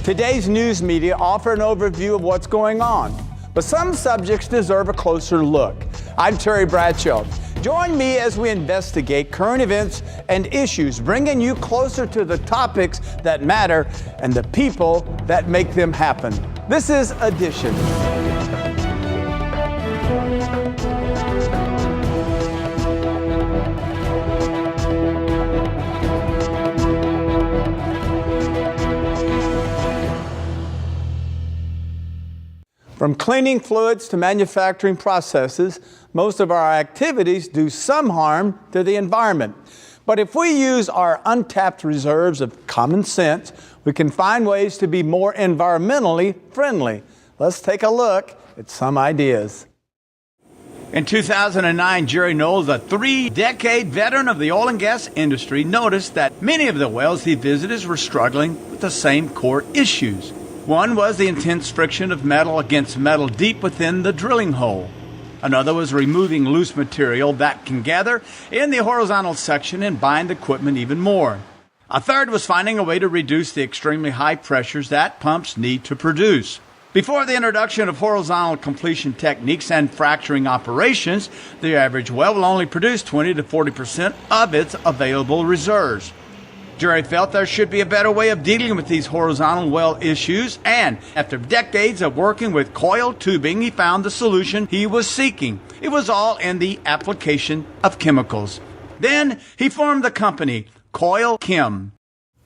Today's news media offer an overview of what's going on, but some subjects deserve a closer look. I'm Terry Bradshaw. Join me as we investigate current events and issues, bringing you closer to the topics that matter and the people that make them happen. This is Edition. From cleaning fluids to manufacturing processes, most of our activities do some harm to the environment. But if we use our untapped reserves of common sense, we can find ways to be more environmentally friendly. Let's take a look at some ideas. In 2009, Jerry Knowles, a 3-decade veteran of the oil and gas industry, noticed that many of the wells he visited were struggling with the same core issues. One was the intense friction of metal against metal deep within the drilling hole. Another was removing loose material that can gather in the horizontal section and bind equipment even more. A third was finding a way to reduce the extremely high pressures that pumps need to produce. Before the introduction of horizontal completion techniques and fracturing operations, the average well will only produce 20 to 40% of its available reserves. Jerry felt there should be a better way of dealing with these horizontal well issues, and after decades of working with coil tubing, he found the solution he was seeking. It was all in the application of chemicals. Then he formed the company, CoilChem.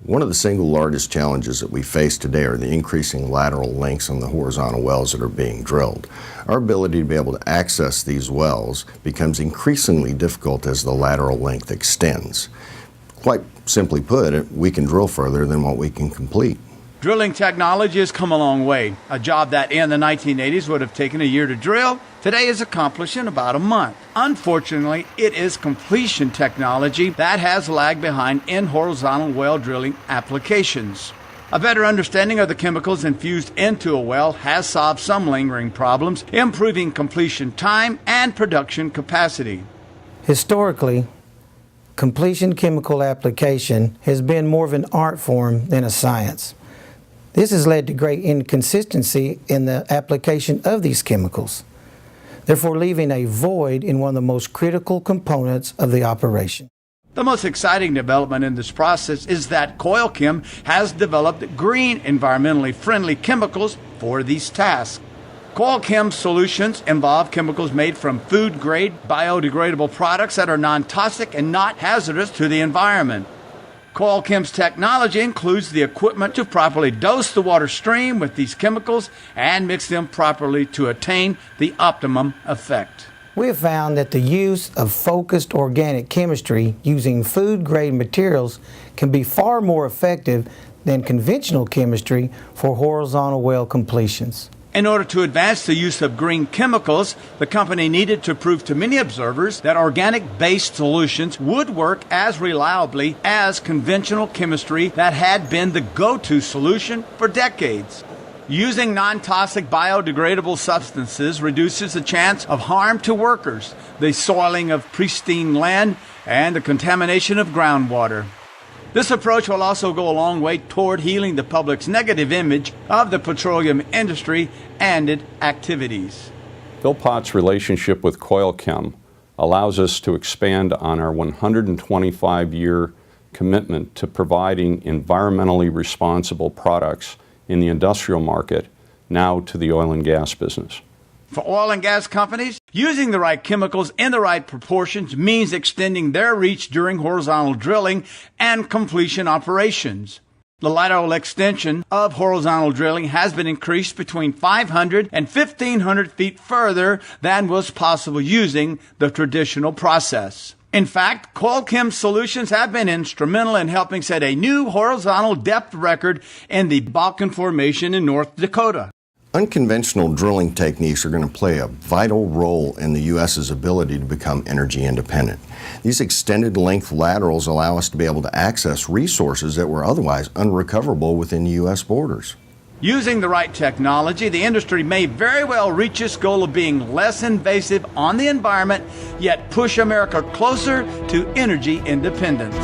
One of the single largest challenges that we face today are the increasing lateral lengths on the horizontal wells that are being drilled. Our ability to be able to access these wells becomes increasingly difficult as the lateral length extends. Quite simply put, we can drill further than what we can complete. Drilling technology has come a long way. A job that in the 1980s would have taken a year to drill, today is accomplished in about a month. Unfortunately, it is completion technology that has lagged behind in horizontal well drilling applications. A better understanding of the chemicals infused into a well has solved some lingering problems, improving completion time and production capacity. Historically, completion chemical application has been more of an art form than a science. This has led to great inconsistency in the application of these chemicals, therefore leaving a void in one of the most critical components of the operation. The most exciting development in this process is that CoilChem has developed green, environmentally friendly chemicals for these tasks. CoilChem solutions involve chemicals made from food-grade, biodegradable products that are non-toxic and not hazardous to the environment. CoilChem's technology includes the equipment to properly dose the water stream with these chemicals and mix them properly to attain the optimum effect. We have found that the use of focused organic chemistry using food-grade materials can be far more effective than conventional chemistry for horizontal well completions. In order to advance the use of green chemicals, the company needed to prove to many observers that organic-based solutions would work as reliably as conventional chemistry that had been the go-to solution for decades. Using non-toxic biodegradable substances reduces the chance of harm to workers, the soiling of pristine land, and the contamination of groundwater. This approach will also go a long way toward healing the public's negative image of the petroleum industry and its activities. Philpott's relationship with CoilChem allows us to expand on our 125-year commitment to providing environmentally responsible products in the industrial market, now to the oil and gas business. For oil and gas companies, using the right chemicals in the right proportions means extending their reach during horizontal drilling and completion operations. The lateral extension of horizontal drilling has been increased between 500 and 1,500 feet further than was possible using the traditional process. In fact, CoilChem solutions have been instrumental in helping set a new horizontal depth record in the Bakken Formation in North Dakota. Unconventional drilling techniques are going to play a vital role in the U.S.'s ability to become energy independent. These extended length laterals allow us to be able to access resources that were otherwise unrecoverable within the U.S. borders. Using the right technology, the industry may very well reach its goal of being less invasive on the environment, yet push America closer to energy independence.